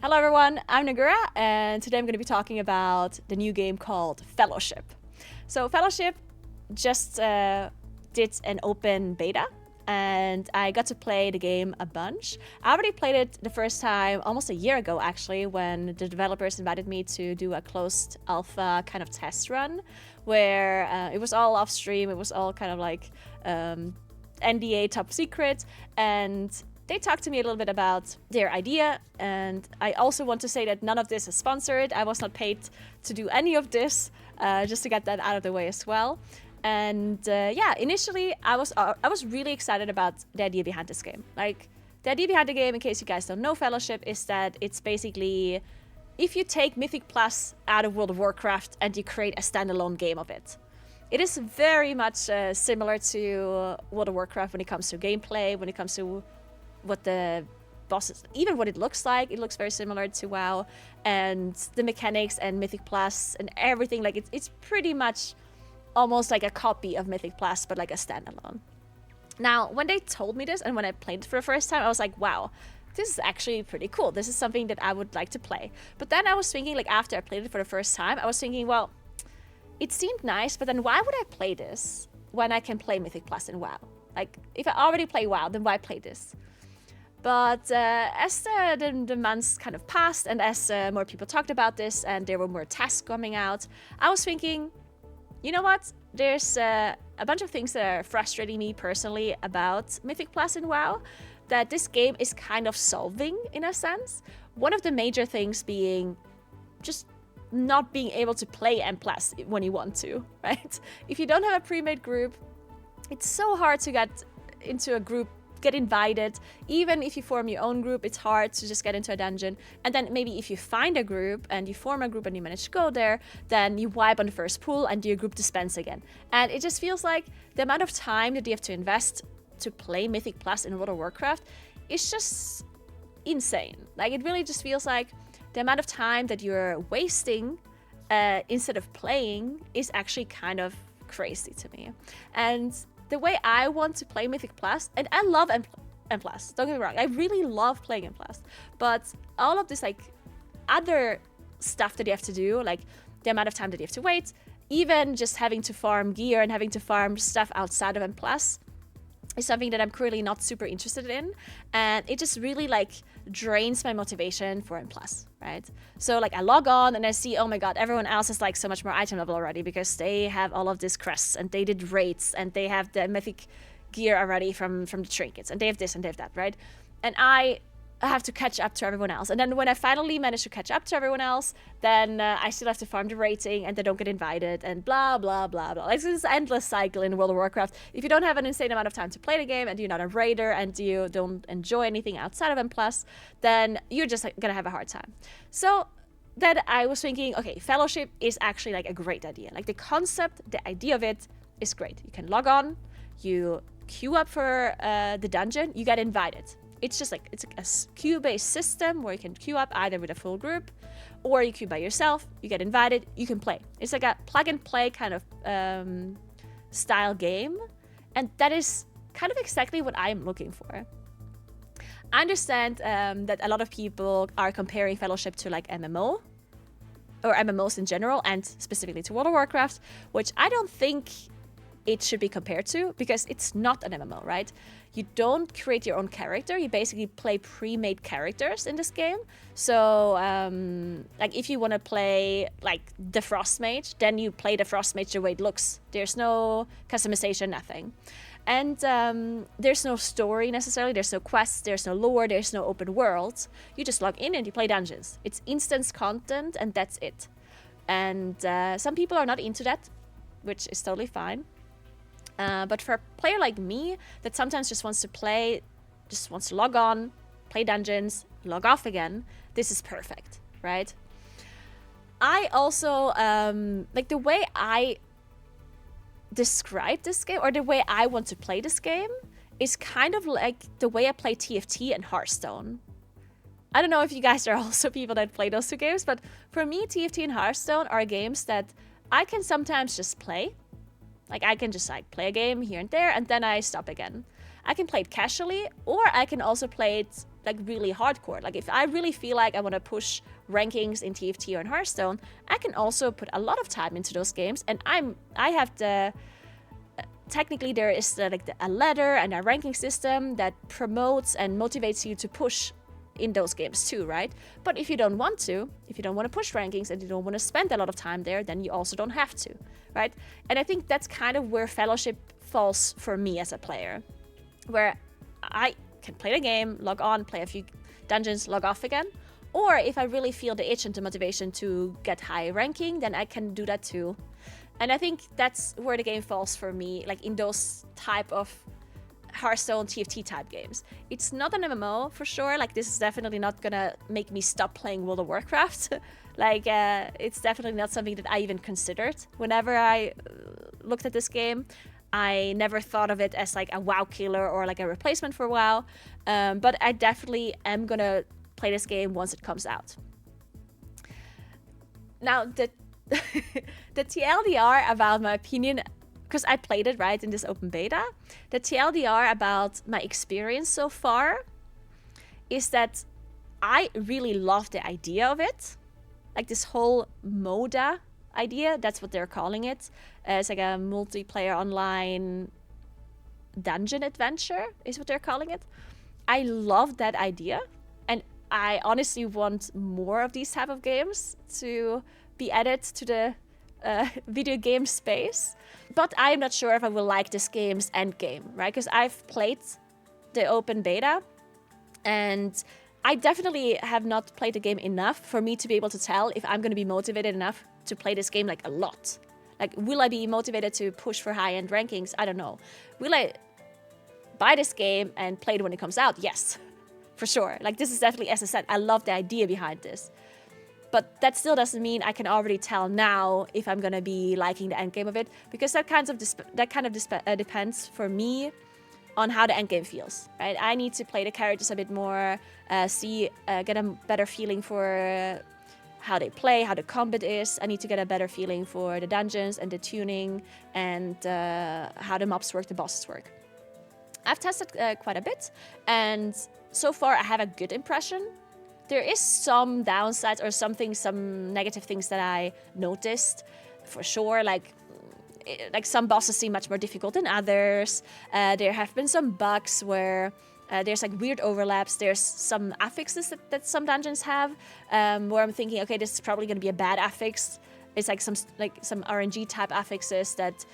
Hello everyone, I'm Naguura, and today I'm going to be talking about the new game called Fellowship. So Fellowship just did an open beta, and I got to play the game a bunch. I already played it the first time almost a year ago, actually, when the developers invited me to do a closed alpha kind of test run, where it was all off stream, it was all kind of like NDA top secret, and they talked to me a little bit about their idea, and I also want to say that none of this is sponsored. I was not paid to do any of this, just to get that out of the way as well. And yeah, initially I was really excited about the idea behind this game. Like, the idea behind the game, in case you guys don't know Fellowship, is that it's basically if you take Mythic Plus out of World of Warcraft and you create a standalone game of it. It is very much similar to World of Warcraft when it comes to gameplay, when it comes to what the bosses, even what it looks like. It looks very similar to WoW, and the mechanics and Mythic Plus and everything. Like, it's pretty much almost like a copy of Mythic Plus, but like a standalone. Now, when they told me this and when I played it for the first time, I was like, wow, this is actually pretty cool. This is something that I would like to play. But then I was thinking, like, after I played it for the first time, I was thinking, well, it seemed nice, but then why would I play this when I can play Mythic Plus in WoW? Like, if I already play WoW, then why play this? But as the months kind of passed, and as more people talked about this and there were more tasks coming out, I was thinking, you know what? There's a bunch of things that are frustrating me personally about Mythic Plus in WoW that this game is kind of solving, in a sense. One of the major things being just not being able to play M+ when you want to, right? If you don't have a pre-made group, it's so hard to get into a group, get invited. Even if you form your own group, it's hard to just get into a dungeon. And then maybe if you find a group and you form a group and you manage to go there, then you wipe on the first pool and your group disbands again. And it just feels like the amount of time that you have to invest to play Mythic Plus in World of Warcraft is just insane. Like, it really just feels like the amount of time that you're wasting instead of playing is actually kind of crazy to me. And the way I want to play Mythic Plus, and I love M+, don't get me wrong, I really love playing M+, but all of this like other stuff that you have to do, like the amount of time that you have to wait, even just having to farm gear and having to farm stuff outside of M+, is something that I'm currently not super interested in, and it just really like drains my motivation for M+, right? So like I log on and I see, oh my god, everyone else is like so much more item level already because they have all of these crests and they did raids and they have the mythic gear already from the trinkets and they have this and they have that, right? And I have to catch up to everyone else. And then when I finally manage to catch up to everyone else, then I still have to farm the rating and they don't get invited and blah, blah, blah, blah. It's this endless cycle in World of Warcraft. If you don't have an insane amount of time to play the game and you're not a raider and you don't enjoy anything outside of M+, then you're just gonna have a hard time. So then I was thinking, okay, Fellowship is actually like a great idea. Like, the concept, the idea of it is great. You can log on, you queue up for the dungeon, you get invited. It's just like, it's a queue-based system where you can queue up either with a full group or you queue by yourself, you get invited, you can play. It's like a plug-and-play kind of style game, and that is kind of exactly what I'm looking for. I understand that a lot of people are comparing Fellowship to like MMO, or MMOs in general, and specifically to World of Warcraft, which I don't think it should be compared to, because it's not an MMO, right? You don't create your own character. You basically play pre-made characters in this game. So, like, if you want to play, like, the Frost Mage, then you play the Frost Mage the way it looks. There's no customization, nothing. And there's no story necessarily. There's no quests, there's no lore, there's no open world. You just log in and you play dungeons. It's instance content, and that's it. And some people are not into that, which is totally fine. But for a player like me that sometimes just wants to play, just wants to log on, play dungeons, log off again, this is perfect, right? I also, like, the way I describe this game, or the way I want to play this game, is kind of like the way I play TFT and Hearthstone. I don't know if you guys are also people that play those two games, but for me, TFT and Hearthstone are games that I can sometimes just play. Like, I can just like play a game here and there, and then I stop again. I can play it casually, or I can also play it like really hardcore. Like if I really feel like I want to push rankings in TFT or in Hearthstone, I can also put a lot of time into those games, and I have the technically there is a ladder and a ranking system that promotes and motivates you to push in those games too, right? But if you don't want to push rankings and you don't want to spend a lot of time there, then you also don't have to, right? And I think that's kind of where Fellowship falls for me as a player, where I can play the game, log on, play a few dungeons, log off again. Or if I really feel the itch and the motivation to get high ranking, then I can do that too. And I think that's where the game falls for me, like in those type of Hearthstone TFT type games. It's not an MMO for sure. Like this is definitely not gonna make me stop playing World of Warcraft. Like it's definitely not something that I even considered. Whenever I looked at this game, I never thought of it as like a WoW killer or like a replacement for WoW. But I definitely am gonna play this game once it comes out. Now the TLDR about my opinion, because I played it right in this open beta, the TLDR about my experience so far is that I really love the idea of it. Like this whole MODA idea, that's what they're calling it. It's like a multiplayer online dungeon adventure is what they're calling it. I love that idea, and I honestly want more of these type of games to be added to the video game space. But I'm not sure if I will like this game's end game, right? Because I've played the open beta, and I definitely have not played the game enough for me to be able to tell if I'm going to be motivated enough to play this game like a lot. Like, will I be motivated to push for high-end rankings? I don't know. Will I buy this game and play it when it comes out? Yes, for sure. Like, this is definitely, as I said, I love the idea behind this. But that still doesn't mean I can already tell now if I'm gonna be liking the endgame of it, because that kind of depends for me on how the endgame feels, right? I need to play the characters a bit more, get a better feeling for how they play, how the combat is. I need to get a better feeling for the dungeons and the tuning and how the mobs work, the bosses work. I've tested quite a bit, and so far I have a good impression. There is some downsides or some negative things that I noticed for sure. Like some bosses seem much more difficult than others. There have been some bugs where there's like weird overlaps. There's some affixes that some dungeons have where I'm thinking, okay, this is probably going to be a bad affix. It's like some RNG type affixes that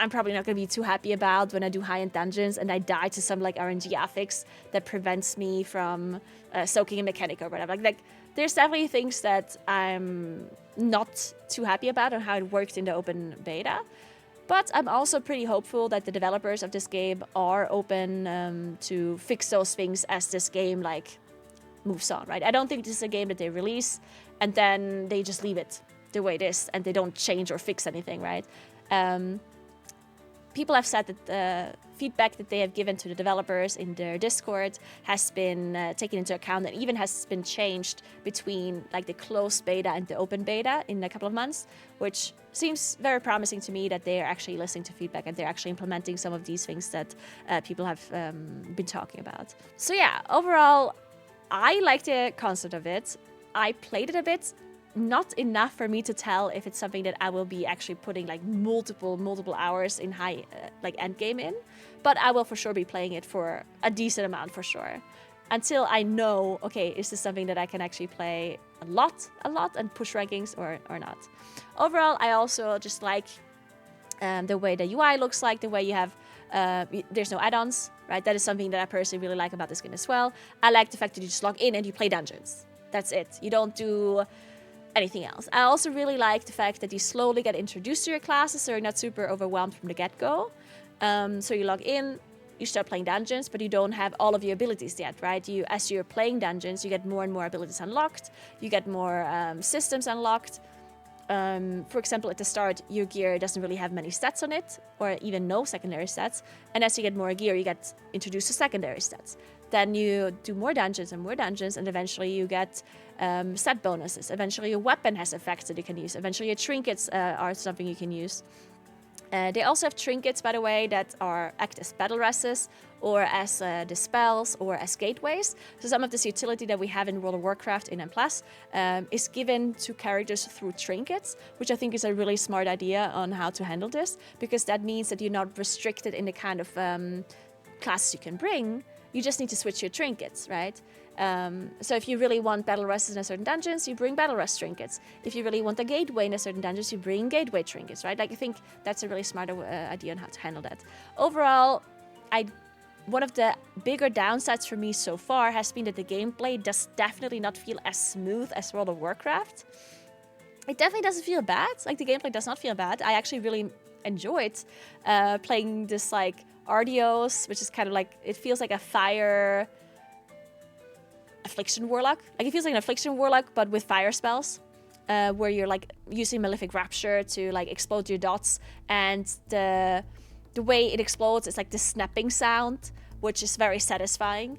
I'm probably not going to be too happy about when I do high-end dungeons and I die to some like RNG affix that prevents me from soaking a mechanic or whatever. Like there's definitely things that I'm not too happy about on how it worked in the open beta. But I'm also pretty hopeful that the developers of this game are open to fix those things as this game like moves on, right? I don't think this is a game that they release and then they just leave it the way it is and they don't change or fix anything, right? People have said that the feedback that they have given to the developers in their Discord has been taken into account and even has been changed between like the closed beta and the open beta in a couple of months, which seems very promising to me that they are actually listening to feedback and they're actually implementing some of these things that people have been talking about. So yeah, overall, I like the concept of it. I played it a bit. Not enough for me to tell if it's something that I will be actually putting like multiple hours in high like end game in, but I will for sure be playing it for a decent amount for sure, until I know, okay, is this something that I can actually play a lot and push rankings or not. Overall, I also just like the way the UI looks like, the way you have there's no add-ons, right? That is something that I personally really like about this game as well. I like the fact that you just log in and you play dungeons. That's it. You don't do anything else. I also really like the fact that you slowly get introduced to your classes, so you're not super overwhelmed from the get-go. So you log in, you start playing dungeons, but you don't have all of your abilities yet, right? As you're playing dungeons, you get more and more abilities unlocked. You get more systems unlocked. For example, at the start, your gear doesn't really have many stats on it, or even no secondary stats. And as you get more gear, you get introduced to secondary stats. Then you do more dungeons, and eventually you get stat bonuses. Eventually your weapon has effects that you can use. Eventually your trinkets are something you can use. They also have trinkets, by the way, that act as battle rests, or as the spells, or as gateways. So some of this utility that we have in World of Warcraft in M+, is given to characters through trinkets, which I think is a really smart idea on how to handle this, because that means that you're not restricted in the kind of classes you can bring. You just need to switch your trinkets, right? So if you really want Battle Rests in a certain dungeons, you bring Battle Rest trinkets. If you really want a gateway in a certain dungeons, you bring gateway trinkets, right? Like, I think that's a really smart idea on how to handle that. Overall, one of the bigger downsides for me so far has been that the gameplay does definitely not feel as smooth as World of Warcraft. It definitely doesn't feel bad. Like, the gameplay does not feel bad. I actually really enjoyed playing this, like, Ardios, which is kind of like, it feels like a fire Affliction Warlock. Like, it feels like an Affliction Warlock, but with fire spells, where you're, like, using Malefic Rapture to, like, explode your dots, and the way it explodes is like this snapping sound, which is very satisfying.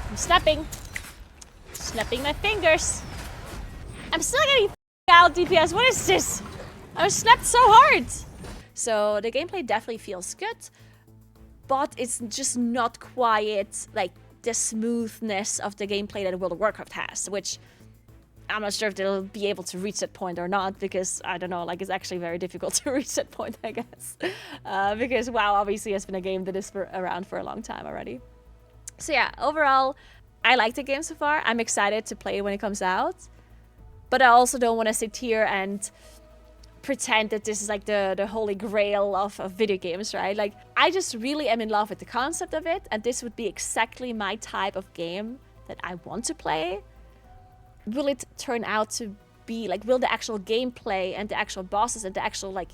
I'm snapping my fingers. I'm still getting out DPS. What is this? I was snapped so hard. So the gameplay definitely feels good, but it's just not quite like the smoothness of the gameplay that World of Warcraft has, which I'm not sure if they'll be able to reach that point or not, because I don't know, like, it's actually very difficult to reach that point, I guess. Because WoW obviously has been a game that is around for a long time already. So yeah, overall, I like the game so far. I'm excited to play when it comes out, but I also don't want to sit here and pretend that this is like the holy grail of video games, right? Like, I just really am in love with the concept of it, and this would be exactly my type of game that I want to play. Will it turn out to be like, will the actual gameplay and the actual bosses and the actual, like,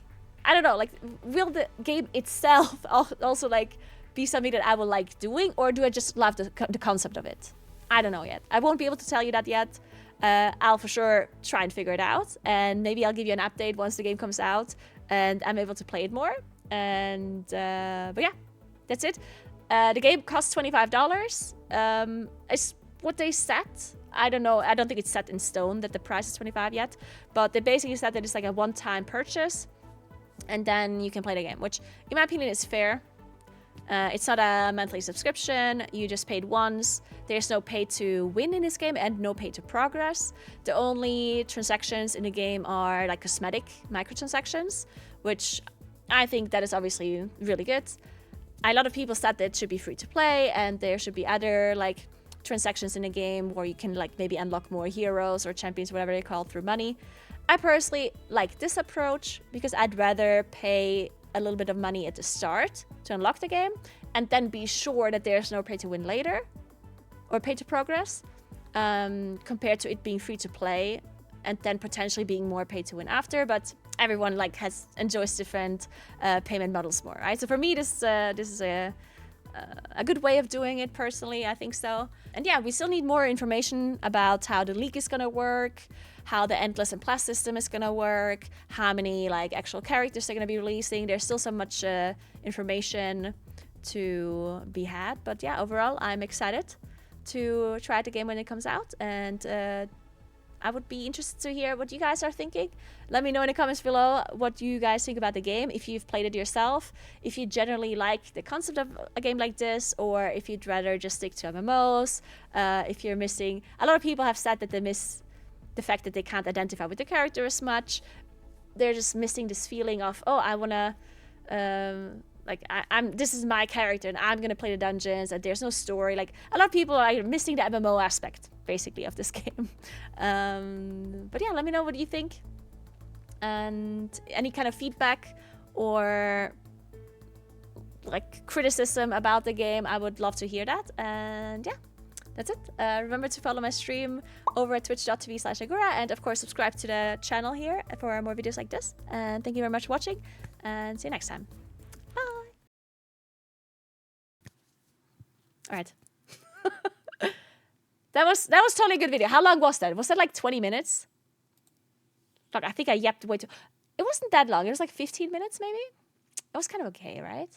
I don't know, like, will the game itself also like be something that I will like doing, or do I just love the concept of it? I don't know yet. I won't be able to tell you that yet. I'll for sure try and figure it out, and maybe I'll give you an update once the game comes out and I'm able to play it more. And but yeah, that's it. The game costs $25. Is what they set. I don't know. I don't think it's set in stone that the price is $25 yet, but they basically said that it's like a one-time purchase, and then you can play the game, which in my opinion is fair. It's not a monthly subscription. You just paid once. There's no pay to win in this game and no pay to progress. The only transactions in the game are like cosmetic microtransactions, which I think that is obviously really good. A lot of people said that it should be free to play, and there should be other like transactions in the game where you can like maybe unlock more heroes or champions, whatever they call, through money. I personally like this approach because I'd rather pay a little bit of money at the start to unlock the game, and then be sure that there's no pay to win later or pay to progress, compared to it being free to play and then potentially being more pay to win after. But everyone like enjoys different payment models more, right? So for me, this is a good way of doing it personally. I think so. And yeah, we still need more information about how the league is gonna work, how the Endless and Plus system is gonna work, how many like actual characters they're gonna be releasing. There's still so much information to be had, but yeah, overall I'm excited to try the game when it comes out, and I would be interested to hear what you guys are thinking. Let me know in the comments below what you guys think about the game, if you've played it yourself, if you generally like the concept of a game like this, or if you'd rather just stick to MMOs, if you're missing. A lot of people have said that they miss the fact that they can't identify with the character as much. They're just missing this feeling of, oh, I wanna, this is my character and I'm gonna play the dungeons and there's no story. Like, a lot of people are missing the MMO aspect, basically, of this game. But yeah, let me know what you think. And any kind of feedback or like criticism about the game, I would love to hear that. And yeah, that's it. Remember to follow my stream over at twitch.tv/Naguura, and of course subscribe to the channel here for more videos like this. And thank you very much for watching, and see you next time. Bye. All right. That was totally a good video. How long was that? Was that like 20 minutes? Like, I think I yapped way too. It wasn't that long. It was like 15 minutes maybe. It was kind of okay, right?